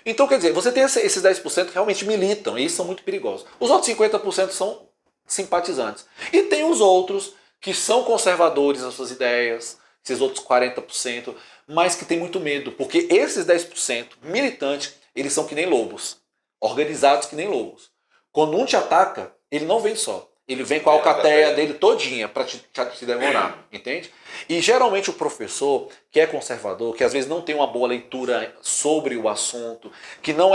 Então, quer dizer, você tem esses 10% que realmente militam, e esses são muito perigosos. Os outros 50% são simpatizantes. E tem os outros que são conservadores nas suas ideias, esses outros 40%, mas que têm muito medo, porque esses 10% militantes, eles são que nem lobos, organizados que nem lobos. Quando um te ataca, ele não vem só. Ele vem com a alcateia dele todinha para te devorar, entende? E geralmente o professor, que é conservador, que às vezes não tem uma boa leitura sobre o assunto, que não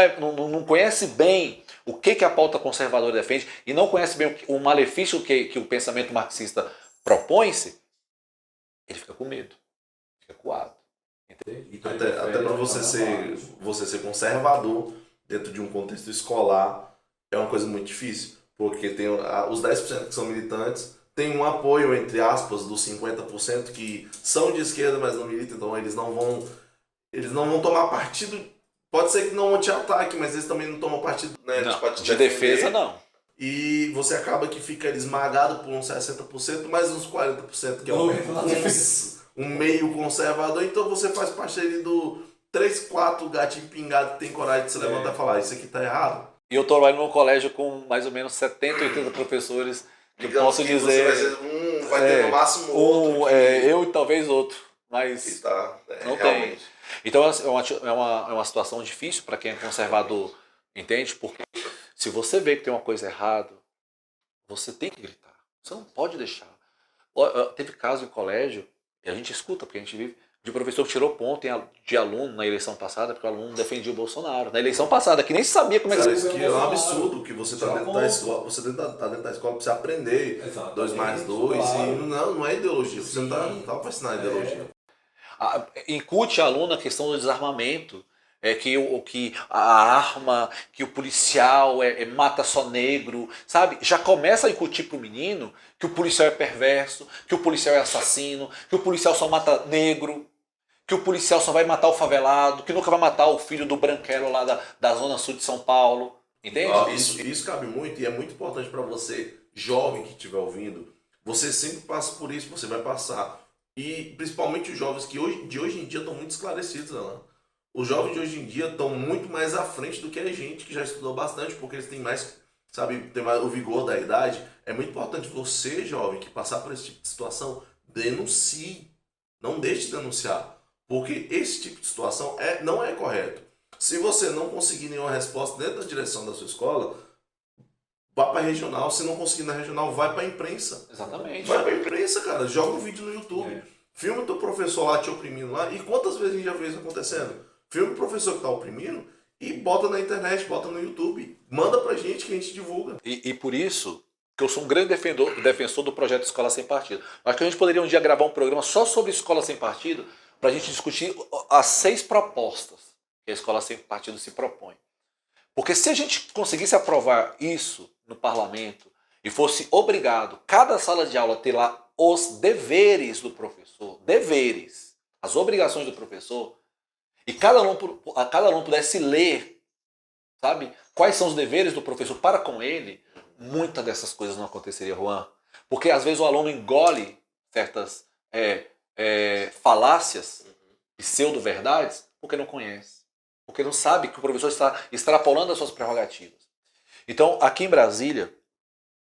conhece bem o que a pauta conservadora defende e não conhece bem o malefício que o pensamento marxista propõe-se, ele fica com medo, fica coado. Então, até para você ser conservador dentro de um contexto escolar é uma coisa muito difícil, porque tem os 10% que são militantes, tem um apoio, entre aspas, dos 50% que são de esquerda, mas não militam, então eles não vão tomar partido. Pode ser que não te ataque, mas eles também não tomam partido, né, Não, te de defesa não. E você acaba que fica esmagado por uns 60%, mais uns 40%, que é um meio conservador. Então você faz parte ali do 3, 4 gatinho pingado que tem coragem de se levantar e falar: isso aqui tá errado. E eu trabalho num colégio com mais ou menos 70, 80 professores que Digamos posso que dizer. vai ter no máximo outro. Eu e talvez outro, mas Tá, não tem. realmente. Então é uma situação difícil para quem é conservador, entende? Porque se você vê que tem uma coisa errada, você tem que gritar. Você não pode deixar. Teve caso em colégio, e a gente escuta, porque a gente vive, de professor que tirou ponto de aluno na eleição passada, porque o aluno defendia o Bolsonaro. Na eleição passada, que nem sabia como é que Cara, se... isso aqui é um absurdo que você tá dentro da escola. Você tá dentro da escola pra você aprender. Exatamente, 2 mais 2. claro. E não é ideologia. Você não Sim. tá pra ensinar ideologia. Incute a aluno a questão do desarmamento. Que a arma, que o policial mata só negro, sabe? Já começa a incutir pro menino que o policial é perverso, que o policial é assassino, que o policial só mata negro, que o policial só vai matar o favelado, que nunca vai matar o filho do branquelo lá da zona sul de São Paulo. Entende? Isso cabe muito e é muito importante para você, jovem que estiver ouvindo. Você sempre passa por isso, você vai passar. E principalmente os jovens que de hoje em dia estão muito esclarecidos, né? Os jovens de hoje em dia estão muito mais à frente do que a gente, que já estudou bastante, porque eles têm mais, sabe, tem mais o vigor da idade. É muito importante você, jovem, que passar por esse tipo de situação, denuncie. Não deixe de denunciar. Porque esse tipo de situação não é correto. Se você não conseguir nenhuma resposta dentro da direção da sua escola, vá para a regional. Se não conseguir na regional, vai para a imprensa. Exatamente. Vai para a imprensa, cara. Joga um vídeo no YouTube. Filma o teu professor lá te oprimindo lá. E quantas vezes a gente já viu isso acontecendo? Filma o professor que está oprimindo e bota na internet, bota no YouTube. Manda pra gente que a gente divulga. E por isso que eu sou um grande defensor do projeto Escola Sem Partido. Acho que a gente poderia um dia gravar um programa só sobre Escola Sem Partido para a gente discutir as 6 propostas que a Escola Sem Partido se propõe. Porque se a gente conseguisse aprovar isso no parlamento e fosse obrigado, cada sala de aula, ter lá os deveres do professor, as obrigações do professor, e cada aluno pudesse ler, sabe, quais são os deveres do professor para com ele, muitas dessas coisas não aconteceria, Juan. Porque às vezes o aluno engole certas falácias, pseudo-verdades, porque não conhece. Porque não sabe que o professor está extrapolando as suas prerrogativas. Então, aqui em Brasília,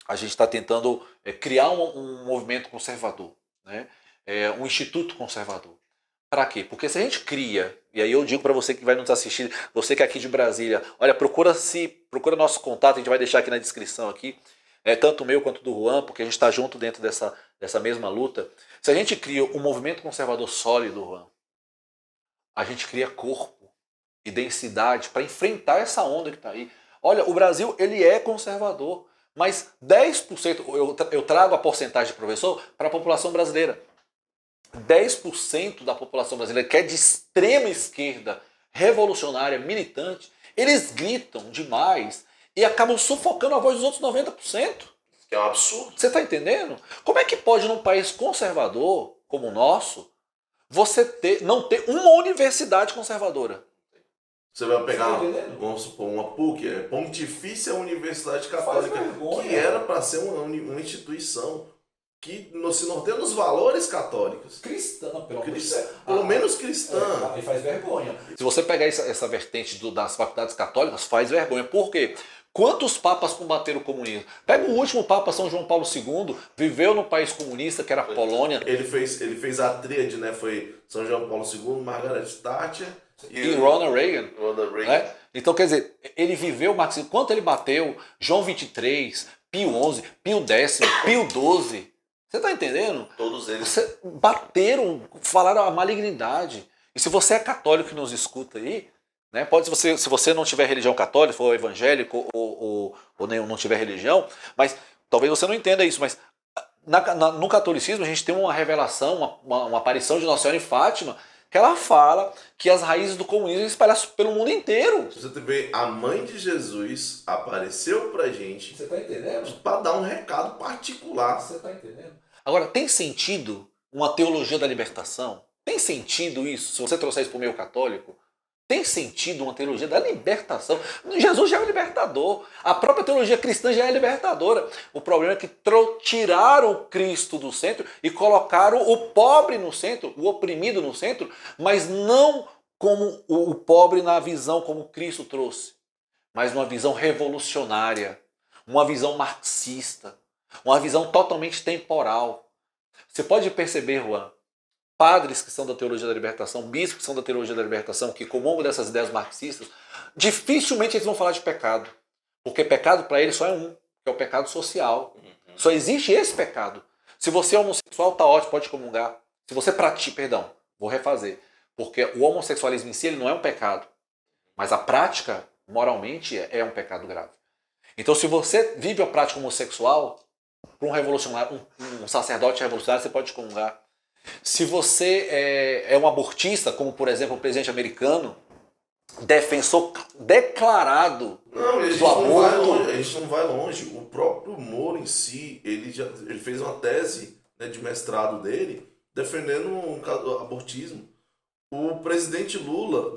a gente está tentando criar um movimento conservador, né? Um instituto conservador. Para quê? Porque se a gente cria, e aí eu digo para você que vai nos assistir, você que é aqui de Brasília, olha, procura nosso contato, a gente vai deixar aqui na descrição aqui, tanto o meu quanto do Juan, porque a gente está junto dentro dessa mesma luta. Se a gente cria um movimento conservador sólido, Juan, a gente cria corpo e densidade para enfrentar essa onda que está aí. Olha, o Brasil ele é conservador, mas 10%, eu trago a porcentagem de professor para a população brasileira. 10% da população brasileira que é de extrema esquerda, revolucionária, militante, eles gritam demais e acabam sufocando a voz dos outros 90%. Que é um absurdo. Você está entendendo? Como é que pode, num país conservador como o nosso, você não ter uma universidade conservadora? Você vai pegar, Tá entendendo? vamos supor, uma PUC, Pontifícia Universidade Católica, que era para ser uma instituição que se norteia nos valores católicos. Cristã, Pelo menos cristã. Aí faz vergonha. Se você pegar essa vertente das faculdades católicas, faz vergonha. Por quê? Quantos papas combateram o comunismo? Pega o último papa, São João Paulo II, viveu no país comunista, que era a Polônia. Ele fez a tríade, né? Foi São João Paulo II, Margaret Thatcher E Ronald Reagan. Ronald Reagan. Né? Então, quer dizer, ele viveu o marxismo. Quanto ele bateu? João XXIII, Pio XI, Pio X, Pio XII. Você está entendendo? Todos eles. Você bateram, falaram a malignidade. E se você é católico que nos escuta aí, né, pode se você não tiver religião católica, for evangélico ou não tiver religião, mas talvez você não entenda isso, mas no catolicismo a gente tem uma revelação, uma aparição de Nossa Senhora em Fátima, que ela fala que as raízes do comunismo espalhadas pelo mundo inteiro. Você vê, a mãe de Jesus apareceu pra gente. Você está entendendo? Para dar um recado particular. Você está entendendo? Agora, tem sentido uma teologia da libertação? Tem sentido isso? Se você trouxer isso para o meio católico, tem sentido uma teologia da libertação? Jesus já é o libertador. A própria teologia cristã já é libertadora. O problema é que tiraram o Cristo do centro e colocaram o pobre no centro, o oprimido no centro, mas não como o pobre na visão como Cristo trouxe, mas uma visão revolucionária, uma visão marxista, uma visão totalmente temporal. Você pode perceber, Juan, padres que são da teologia da libertação, bispos que são da teologia da libertação, que comungam dessas ideias marxistas, dificilmente eles vão falar de pecado. Porque pecado para eles só é um, que é o pecado social. Só existe esse pecado. Se você é homossexual, tá ótimo, pode comungar. Se você pratica, perdão, vou refazer. Porque o homossexualismo em si ele não é um pecado. Mas a prática, moralmente, é um pecado grave. Então se você vive a prática homossexual, para um revolucionário, um sacerdote revolucionário, você pode comungar. Se você é um abortista, como por exemplo o presidente americano, defensor declarado do aborto. A gente não vai longe. O próprio Moro em si, ele fez uma tese, né, de mestrado dele defendendo o abortismo. O presidente Lula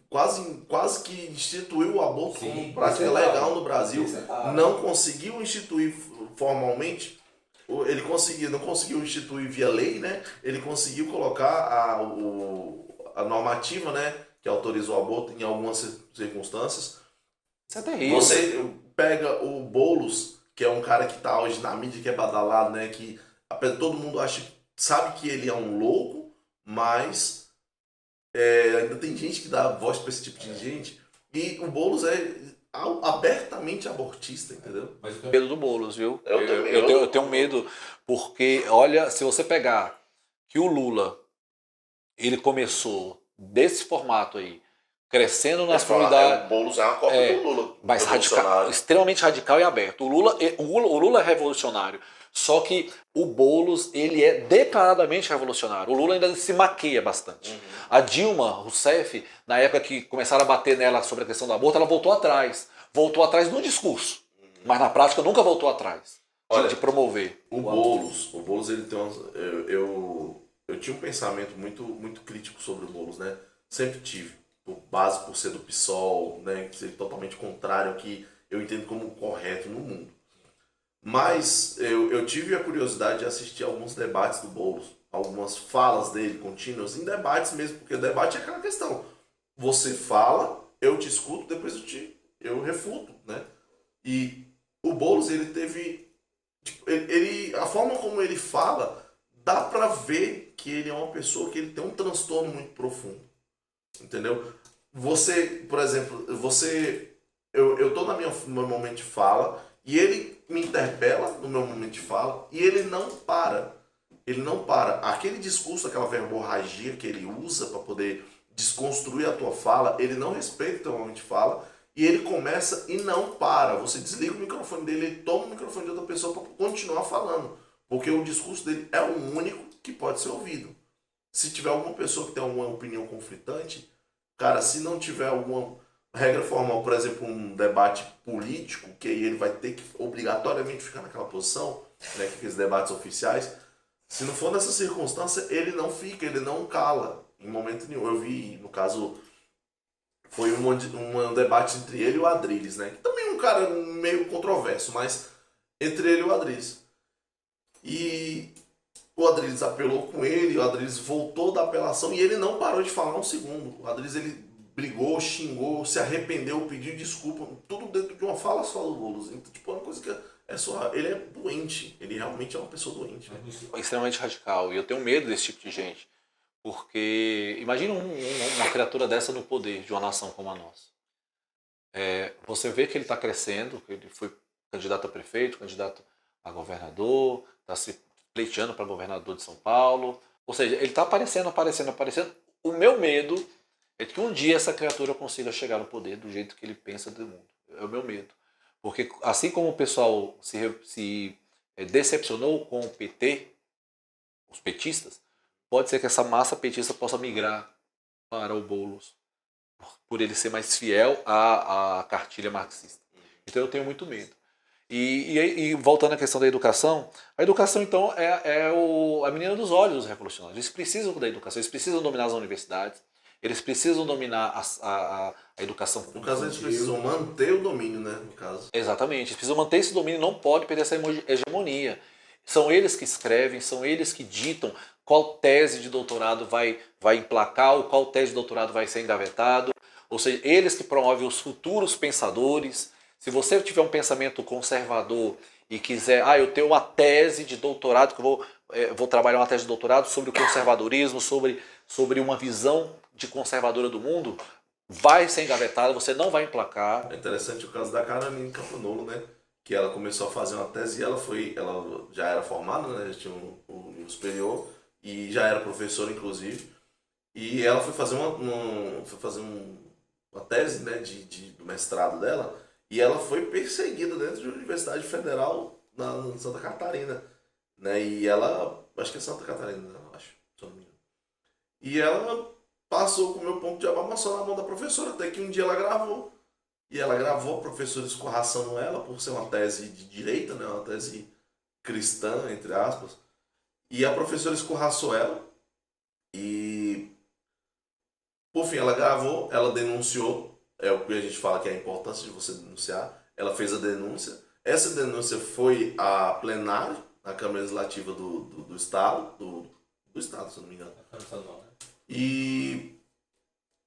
quase que instituiu o aborto como prática legal no Brasil. Não conseguiu instituir formalmente. Ele não conseguiu instituir via lei, né? Ele conseguiu colocar a normativa, né, que autorizou o aborto em algumas circunstâncias. Isso é terrível. Você pega o Boulos, que é um cara que tá hoje na mídia, que é badalado, né? Que todo mundo sabe que ele é um louco, mas ainda tem gente que dá voz para esse tipo de gente. E o Boulos é abertamente abortista, entendeu? Mas eu tenho medo do Boulos, viu? Eu tenho medo, porque, olha, se você pegar que o Lula, ele começou desse formato aí, crescendo nas comunidades. O Boulos é uma cópia do Lula. Mas extremamente radical e aberto. O Lula é revolucionário. Só que o Boulos, ele é declaradamente revolucionário. O Lula ainda se maqueia bastante. A Dilma Rousseff, na época que começaram a bater nela sobre a questão do aborto, ela voltou atrás. Voltou atrás no discurso. Mas na prática nunca voltou atrás de promover. O Boulos, ele tem eu tinha um pensamento muito crítico sobre o Boulos, né? Sempre tive. Por ser do PSOL, né? Ser totalmente contrário ao que eu entendo como correto no mundo. Mas eu tive a curiosidade de assistir alguns debates do Boulos, algumas falas dele contínuas, em debates mesmo, porque o debate é aquela questão. Você fala, eu te escuto, depois eu refuto, né? E o Boulos, ele teve... a forma como ele fala, dá pra ver que ele é uma pessoa que ele tem um transtorno muito profundo. Entendeu? Você, por exemplo, eu tô no meu momento de fala e ele me interpela no meu momento de fala e ele não para. Ele não para. Aquele discurso, aquela verborragia que ele usa para poder desconstruir a tua fala, ele não respeita o teu momento de fala e ele começa e não para. Você desliga o microfone dele, ele toma o microfone de outra pessoa para continuar falando. Porque o discurso dele é o único que pode ser ouvido. Se tiver alguma pessoa que tem alguma opinião conflitante, cara, se não tiver alguma regra formal, por exemplo, um debate político, que aí ele vai ter que obrigatoriamente ficar naquela posição, né, que aqueles debates oficiais, se não for nessa circunstância, ele não fica, ele não cala em momento nenhum. Eu vi, no caso, foi um debate entre ele e o Adrilles, né, que também é um cara meio controverso, mas entre ele e o Adrilles. E o Adriles apelou com ele, o Adriles voltou da apelação e ele não parou de falar um segundo. O Adriles ele brigou, xingou, se arrependeu, pediu desculpa, tudo dentro de uma fala só do Boulos. Então, tipo, é uma coisa que é só. Ele é doente, ele realmente é uma pessoa doente. Né? Extremamente radical. E eu tenho medo desse tipo de gente. Porque imagina uma criatura dessa no poder de uma nação como a nossa. Você vê que ele está crescendo, que ele foi candidato a prefeito, candidato a governador, está se pleiteando para governador de São Paulo. Ou seja, ele está aparecendo, aparecendo, aparecendo. O meu medo é que um dia essa criatura consiga chegar no poder do jeito que ele pensa do mundo. É o meu medo. Porque assim como o pessoal se decepcionou com o PT, os petistas, pode ser que essa massa petista possa migrar para o Boulos, por ele ser mais fiel à cartilha marxista. Então eu tenho muito medo. E voltando à questão da educação, a educação então é a menina dos olhos dos revolucionários. Eles precisam da educação, eles precisam dominar as universidades, eles precisam dominar a educação. No caso, eles precisam manter o domínio, né? No caso. Exatamente, eles precisam manter esse domínio, não pode perder essa hegemonia. São eles que escrevem, são eles que ditam qual tese de doutorado vai emplacar ou qual tese de doutorado vai ser engavetado. Ou seja, eles que promovem os futuros pensadores. Se você tiver um pensamento conservador e quiser, eu tenho uma tese de doutorado, que eu vou trabalhar uma tese de doutorado sobre o conservadorismo, sobre uma visão de conservadora do mundo, vai ser engavetado, você não vai emplacar. É interessante o caso da Caroline Campanolo, né? Que ela começou a fazer uma tese e ela já era formada, né? Já tinha um nível superior e já era professora, inclusive. E ela foi fazer uma tese, né, do mestrado dela, e ela foi perseguida dentro de uma universidade federal na Santa Catarina, né? E ela, acho que é Santa Catarina, né? Acho, se eu não me engano. E ela passou com o meu ponto de abamação na mão da professora, até que um dia ela gravou. E ela gravou, a professora escorraçando ela por ser uma tese de direita, né? Uma tese cristã, entre aspas. E a professora escorraçou ela. E, por fim, ela gravou, ela denunciou. É o que a gente fala que é a importância de você denunciar. Ela fez a denúncia. Essa denúncia foi a plenário, na Câmara Legislativa do Estado, do Estado, se eu não me engano. E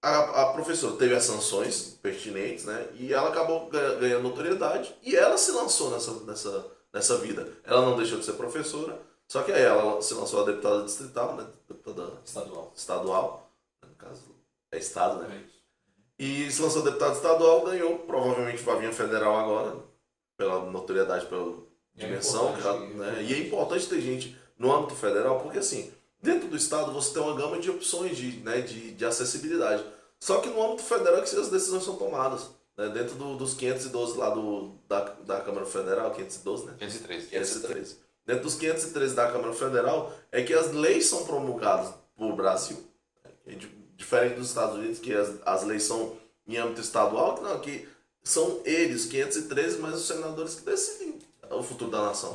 a professora teve as sanções pertinentes, né? E ela acabou ganhando notoriedade e ela se lançou nessa vida. Ela não deixou de ser professora, só que aí ela se lançou a deputada distrital, né? Deputada estadual, no caso é estado, né? E se lançou a deputada estadual, ganhou, provavelmente vai vir a federal agora, pela notoriedade, pela dimensão. Né? E é importante ter gente no âmbito federal, porque assim, dentro do estado você tem uma gama de opções de acessibilidade. Só que no âmbito federal é que as decisões são tomadas. Né? Dentro dos 512 lá da Câmara Federal, 512, né? 513. Dentro dos 513 da Câmara Federal é que as leis são promulgadas pro Brasil. Diferente dos Estados Unidos, que as leis são em âmbito estadual, que são eles, 513, mas os senadores que decidem o futuro da nação.